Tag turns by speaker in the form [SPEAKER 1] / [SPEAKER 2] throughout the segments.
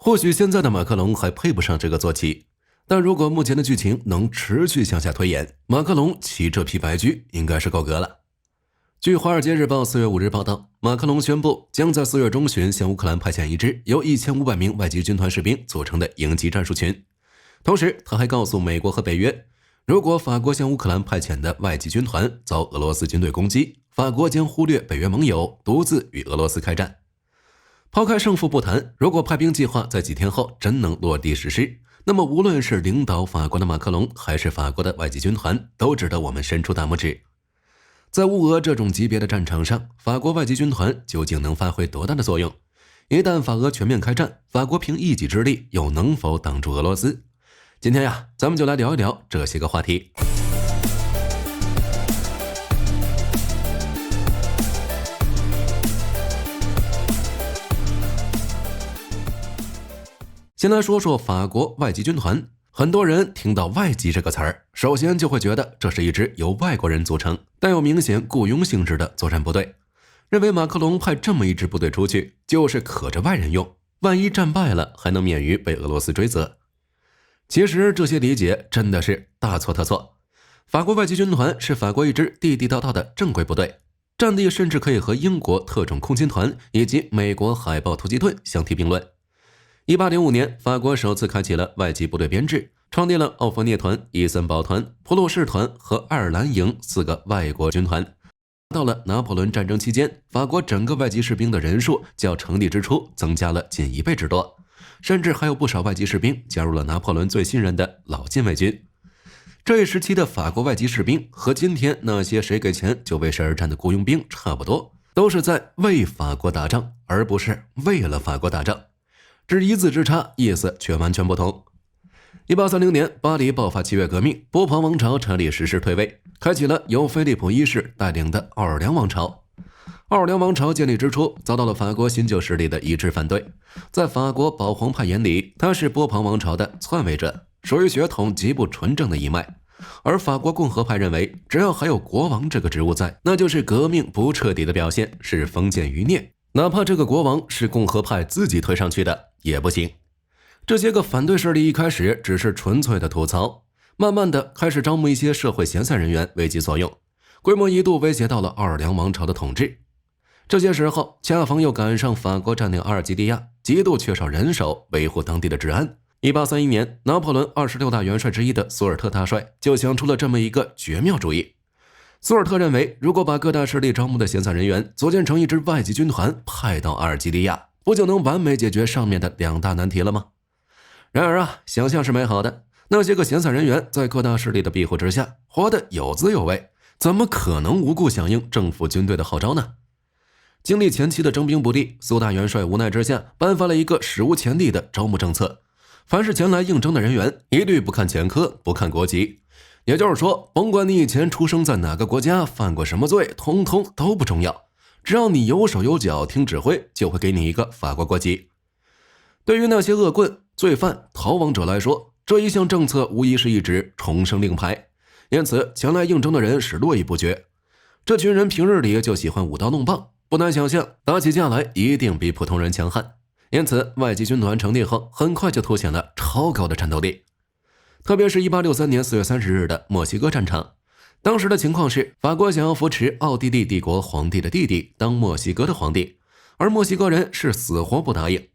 [SPEAKER 1] 或许现在的马克龙还配不上这个坐骑，但如果目前的剧情能持续向下推演，马克龙骑这匹白驹应该是够格了。据《华尔街日报》4月5日报道，马克龙宣布将在4月中旬向乌克兰派遣一支由1500名外籍军团士兵组成的营级战术群。同时，他还告诉美国和北约，如果法国向乌克兰派遣的外籍军团遭俄罗斯军队攻击，法国将忽略北约盟友，独自与俄罗斯开战。抛开胜负不谈，如果派兵计划在几天后真能落地实施，那么无论是领导法国的马克龙，还是法国的外籍军团，都值得我们伸出大拇指。在乌俄这种级别的战场上，法国外籍军团究竟能发挥多大的作用？一旦法俄全面开战，法国凭一己之力又能否挡住俄罗斯？今天呀，咱们就来聊一聊这些个话题。先来说说法国外籍军团。很多人听到外籍这个词儿，首先就会觉得这是一支由外国人组成，带有明显雇佣性质的作战部队，认为马克龙派这么一支部队出去，就是可着外人用，万一战败了，还能免于被俄罗斯追责。其实这些理解真的是大错特错。法国外籍军团是法国一支地地道道的正规部队，战力甚至可以和英国特种空勤团以及美国海豹突击队相提并论。1805年，法国首次开启了外籍部队编制，创立了奥弗涅团、伊森堡团、普鲁士团和爱尔兰营4个外国军团。到了拿破仑战争期间，法国整个外籍士兵的人数较成立之初增加了近1倍之多，甚至还有不少外籍士兵加入了拿破仑最信任的老禁卫军。这一时期的法国外籍士兵和今天那些谁给钱就为谁而战的雇佣兵差不多，都是在为法国打仗，而不是为了法国打仗。只一字之差，意思却完全不同。1830年，巴黎爆发7月革命，波旁王朝查理十世退位，开启了由菲利普一世带领的奥尔良王朝。奥尔良王朝建立之初，遭到了法国新旧势力的一致反对。在法国保皇派眼里，他是波旁王朝的篡位者，属于血统极不纯正的一脉。而法国共和派认为，只要还有国王这个职务在，那就是革命不彻底的表现，是封建余孽。哪怕这个国王是共和派自己推上去的也不行。这些个反对势力一开始只是纯粹的吐槽，慢慢的开始招募一些社会闲散人员为其所用，规模一度威胁到了奥尔良王朝的统治。这些时候恰逢又赶上法国占领阿尔及利亚，极度缺少人手维护当地的治安。1831年，拿破仑26大元帅之一的苏尔特大帅就想出了这么一个绝妙主意。苏尔特认为，如果把各大势力招募的闲散人员组建成一支外籍军团，派到阿尔及利亚，不就能完美解决上面的2大难题了吗？然而啊，想象是美好的，那些个闲散人员在各大势力的庇护之下，活得有滋有味，怎么可能无故响应政府军队的号召呢？经历前期的征兵不利，苏大元帅无奈之下，颁发了一个史无前例的招募政策：凡是前来应征的人员，一律不看前科，不看国籍。也就是说，甭管你以前出生在哪个国家，犯过什么罪，通通都不重要，只要你有手有脚听指挥，就会给你一个法国国籍。对于那些恶棍、罪犯、逃亡者来说，这一项政策无疑是一纸重生令牌，因此前来应征的人是络绎不绝。这群人平日里就喜欢舞刀弄棒，不难想象打起架来一定比普通人强悍，因此外籍军团成立后，很快就凸显了超高的战斗力。特别是1863年4月30日的墨西哥战场，当时的情况是，法国想要扶持奥地利帝国皇帝的弟弟当墨西哥的皇帝，而墨西哥人是死活不答应。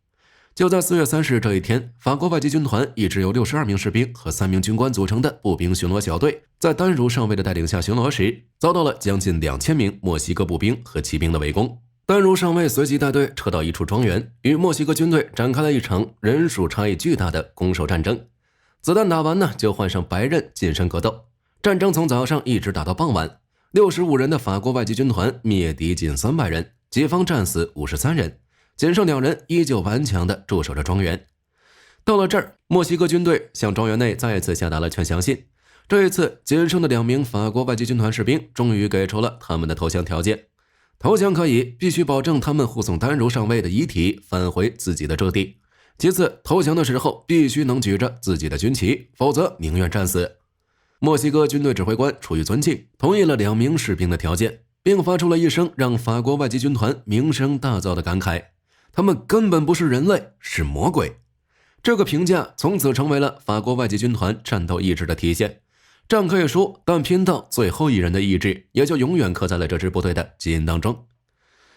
[SPEAKER 1] 就在4月30日这一天，法国外籍军团一支由62名士兵和3名军官组成的步兵巡逻小队，在丹茹上尉的带领下巡逻时，遭到了将近2000名墨西哥步兵和骑兵的围攻。丹茹上尉随即带队撤到一处庄园，与墨西哥军队展开了一场人数差异巨大的攻守战争。子弹打完呢，就换上白刃近身格斗。战争从早上一直打到傍晚，65人的法国外籍军团灭敌近300人，己方战死53人，仅剩2人依旧顽强地驻守着庄园。到了这儿，墨西哥军队向庄园内再一次下达了劝降信。这一次，仅剩的2名法国外籍军团士兵终于给出了他们的投降条件。投降可以，必须保证他们护送丹茹上尉的遗体返回自己的驻地。其次，投降的时候必须能举着自己的军旗，否则宁愿战死。墨西哥军队指挥官出于尊敬，同意了2名士兵的条件，并发出了一声让法国外籍军团名声大噪的感慨：他们根本不是人类，是魔鬼。这个评价从此成为了法国外籍军团战斗意志的体现。战可以输，但拼到最后一人的意志也就永远刻在了这支部队的基因当中。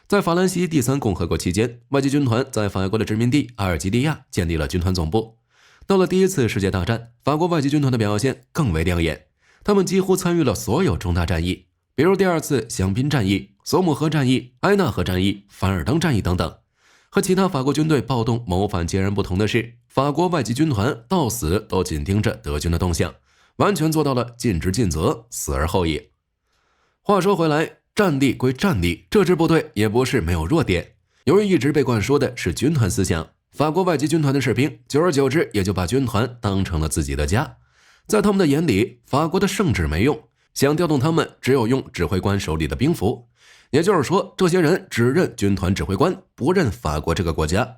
[SPEAKER 1] 在法兰西第三共和国期间，外籍军团在法国的殖民地阿尔及利亚建立了军团总部。到了第一次世界大战，法国外籍军团的表现更为亮眼，他们几乎参与了所有重大战役，比如第二次香槟战役、索姆河战役、埃纳河战役、凡尔登战役等等。和其他法国军队暴动谋反截然不同的是，法国外籍军团到死都紧盯着德军的动向，完全做到了尽职尽责，死而后已。话说回来，战力归战力，这支部队也不是没有弱点。由于一直被灌输的是军团思想，法国外籍军团的士兵久而久之也就把军团当成了自己的家。在他们的眼里，法国的圣旨没用，想调动他们只有用指挥官手里的兵符。也就是说，这些人只认军团指挥官，不认法国这个国家。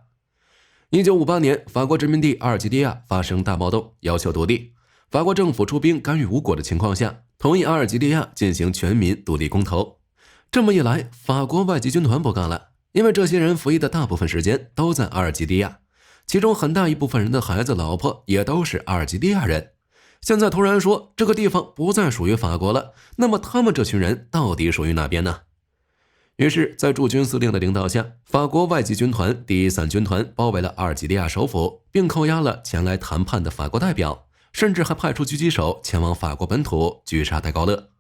[SPEAKER 1] 1958年，法国殖民地阿尔及利亚发生大暴动，要求独立。法国政府出兵干预无果的情况下，同意阿尔及利亚进行全民独立公投。这么一来，法国外籍军团不干了，因为这些人服役的大部分时间都在阿尔及利亚，其中很大一部分人的孩子老婆也都是阿尔及利亚人。现在突然说这个地方不再属于法国了，那么他们这群人到底属于哪边呢？于是在驻军司令的领导下，法国外籍军团第一伞军团包围了阿尔及利亚首府，并扣押了前来谈判的法国代表，甚至还派出狙击手前往法国本土狙杀戴高乐。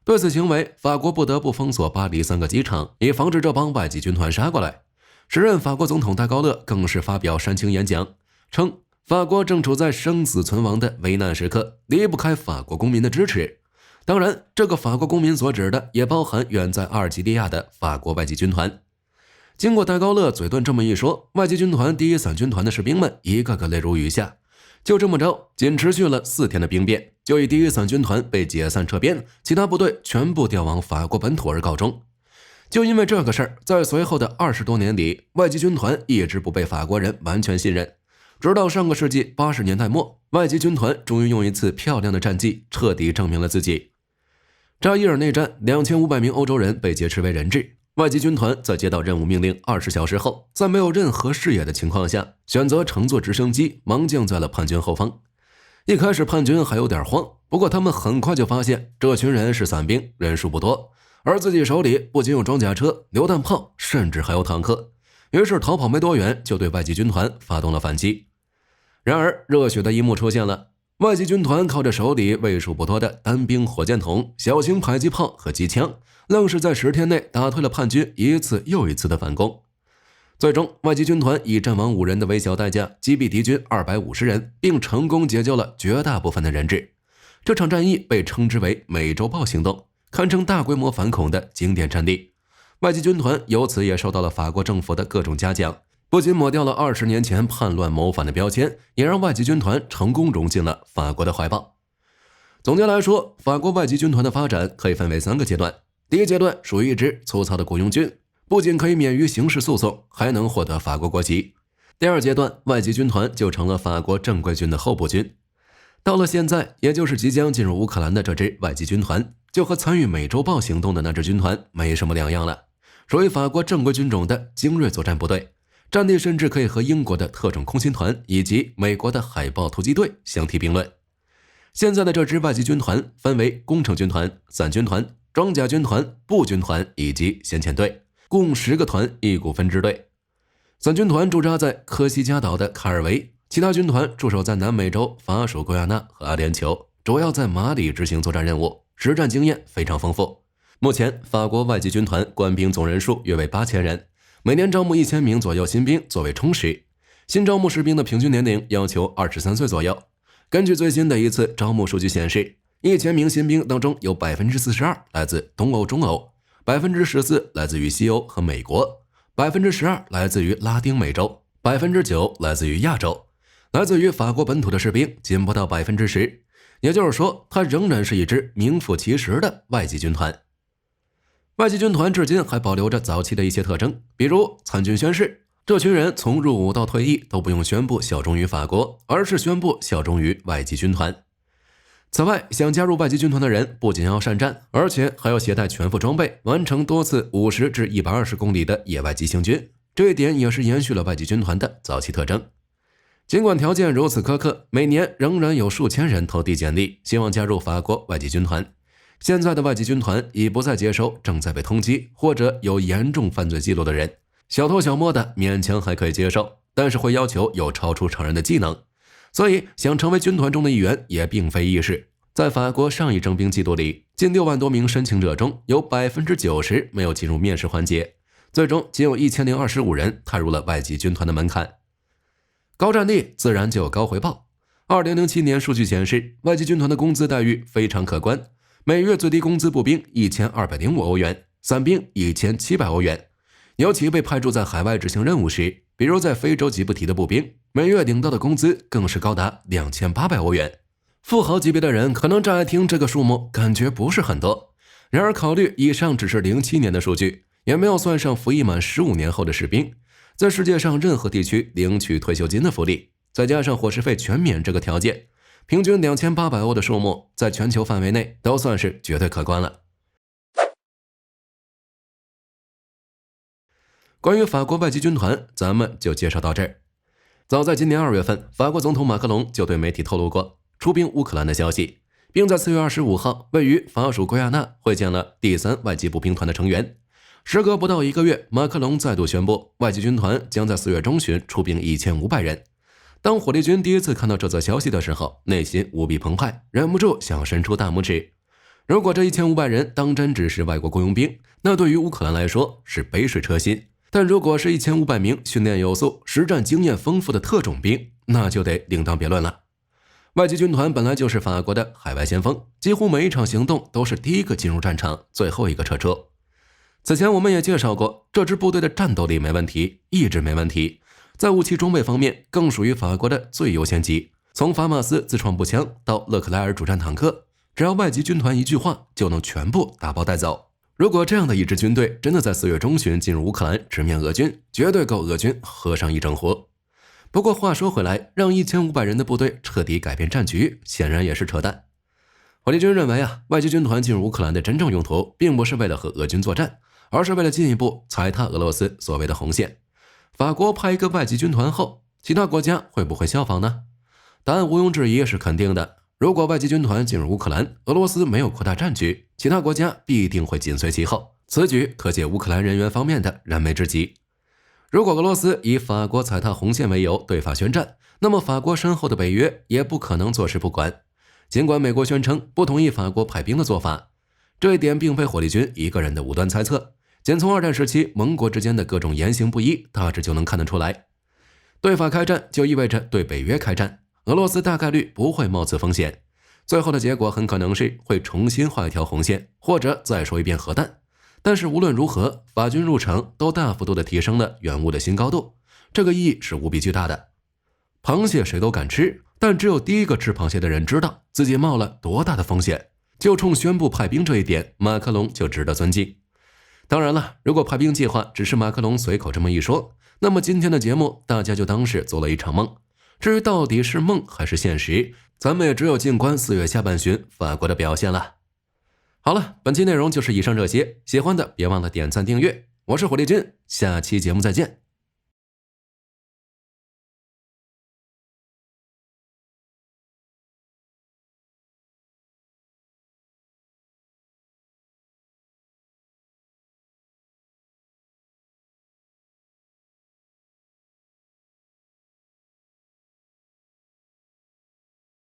[SPEAKER 1] 对此行为，法国不得不封锁巴黎3个机场，以防止这帮外籍军团杀过来。时任法国总统戴高乐更是发表煽情演讲，称法国正处在生死存亡的危难时刻，离不开法国公民的支持。当然，这个法国公民所指的也包含远在阿尔及利亚的法国外籍军团。经过戴高乐嘴遁这么一说，外籍军团第一伞军团的士兵们一个个泪如雨下。就这么着，仅持续了4天的兵变，就以第一伞军团被解散撤编，其他部队全部调往法国本土而告终。就因为这个事儿，在随后的20多年里，外籍军团一直不被法国人完全信任。直到上个世纪80年代末，外籍军团终于用一次漂亮的战绩彻底证明了自己。扎伊尔内战，2500名欧洲人被劫持为人质。外籍军团在接到任务命令20小时后，在没有任何视野的情况下，选择乘坐直升机盲降在了叛军后方。一开始叛军还有点慌，不过他们很快就发现这群人是散兵，人数不多，而自己手里不仅有装甲车、榴弹炮，甚至还有坦克。于是逃跑没多远，就对外籍军团发动了反击。然而热血的一幕出现了，外籍军团靠着手里为数不多的单兵火箭筒、小型迫击炮和机枪，愣是在10天内打退了叛军一次又一次的反攻。最终，外籍军团以阵亡5人的微小代价击毙敌军250人，并成功解救了绝大部分的人质。这场战役被称之为美洲豹行动，堪称大规模反恐的经典战例。外籍军团由此也受到了法国政府的各种嘉奖，不仅抹掉了20年前叛乱谋反的标签，也让外籍军团成功融进了法国的怀抱。总结来说，法国外籍军团的发展可以分为3个阶段。第一阶段属于一支粗糙的雇佣军，不仅可以免于刑事诉讼，还能获得法国国籍。第二阶段，外籍军团就成了法国正规军的候补军。到了现在，也就是即将进入乌克兰的这支外籍军团，就和参与美洲豹行动的那支军团没什么两样了，属于法国正规军种的精锐作战部队，战力甚至可以和英国的特种空心团以及美国的海豹突击队相提并论。现在的这支外籍军团分为工程军团、伞军团、装甲军团、步军团以及先遣队，共10个团1股分支队。伞军团驻扎在科西嘉岛的卡尔维，其他军团驻守在南美洲法属圭亚那和阿联酋，主要在马里执行作战任务，实战经验非常丰富。目前法国外籍军团官兵总人数约为8000人，每年招募1000名左右新兵作为充实。新招募士兵的平均年龄要求23岁左右。根据最新的一次招募数据显示，1000名新兵当中有 42% 来自东欧、中欧， 14% 来自于西欧和美国， 12% 来自于拉丁美洲， 9% 来自于亚洲。来自于法国本土的士兵仅不到 10%， 也就是说，它仍然是一支名副其实的外籍军团。外籍军团至今还保留着早期的一些特征，比如参军宣誓，这群人从入伍到退役都不用宣布效忠于法国，而是宣布效忠于外籍军团。此外，想加入外籍军团的人不仅要善战，而且还要携带全副装备，完成多次50至120公里的野外急行军，这一点也是延续了外籍军团的早期特征。尽管条件如此苛刻，每年仍然有数千人投递简历，希望加入法国外籍军团。现在的外籍军团已不再接收正在被通缉或者有严重犯罪记录的人，小偷小摸的勉强还可以接受，但是会要求有超出常人的技能，所以想成为军团中的一员也并非易事。在法国上一征兵季度里，近6万多名申请者中有 90% 没有进入面试环节，最终仅有1025人踏入了外籍军团的门槛。高战力自然就有高回报。2007年数据显示，外籍军团的工资待遇非常可观，每月最低工资步兵1205欧元，伞兵1700欧元。尤其被派驻在海外执行任务时，比如在非洲吉布提的步兵，每月领到的工资更是高达2800欧元。富豪级别的人可能乍一听这个数目感觉不是很多，然而考虑以上只是07年的数据，也没有算上服役满15年后的士兵在世界上任何地区领取退休金的福利，再加上伙食费全免这个条件，平均2800欧的数目在全球范围内都算是绝对可观了。关于法国外籍军团，咱们就介绍到这儿。早在今年2月份，法国总统马克龙就对媒体透露过出兵乌克兰的消息，并在4月25号位于法属圭亚那会见了第3外籍步兵团的成员。时隔不到1个月，马克龙再度宣布，外籍军团将在4月中旬出兵1500人。当火力军第一次看到这则消息的时候，内心无比澎湃，忍不住想伸出大拇指。如果这1500人当真只是外国雇佣兵，那对于乌克兰来说是杯水车薪。但如果是1500名训练有素、实战经验丰富的特种兵，那就得另当别论了。外籍军团本来就是法国的海外先锋，几乎每一场行动都是第一个进入战场，最后一个撤出。此前我们也介绍过，这支部队的战斗力没问题，意志没问题，在武器装备方面更属于法国的最优先级。从法马斯自创步枪到勒克莱尔主战坦克，只要外籍军团一句话就能全部打包带走。如果这样的一支军队真的在4月中旬进入乌克兰直面俄军，绝对够俄军喝上一整壶。不过话说回来，让1500人的部队彻底改变战局，显然也是扯淡。火力军认为外籍军团进入乌克兰的真正用途，并不是为了和俄军作战，而是为了进一步踩踏俄罗斯所谓的红线。法国派一个外籍军团后，其他国家会不会效仿呢？答案毋庸置疑是肯定的。如果外籍军团进入乌克兰，俄罗斯没有扩大战局，其他国家必定会紧随其后，此举可解乌克兰人员方面的燃眉之急。如果俄罗斯以法国踩踏红线为由对法宣战，那么法国身后的北约也不可能坐视不管。尽管美国宣称不同意法国派兵的做法，这一点并非火力军一个人的武断猜测，仅从2战时期盟国之间的各种言行不一大致就能看得出来。对法开战就意味着对北约开战，俄罗斯大概率不会冒此风险，最后的结果很可能是会重新画一条红线，或者再说一遍核弹。但是无论如何，法军入城都大幅度的提升了远物的新高度，这个意义是无比巨大的。螃蟹谁都敢吃，但只有第一个吃螃蟹的人知道自己冒了多大的风险。就冲宣布派兵这一点，马克龙就值得尊敬。当然了，如果派兵计划只是马克龙随口这么一说，那么今天的节目大家就当是做了一场梦。至于到底是梦还是现实，咱们也只有静观4月下半旬法国的表现了。好了，本期内容就是以上这些，喜欢的别忘了点赞订阅。我是火力军，下期节目再见。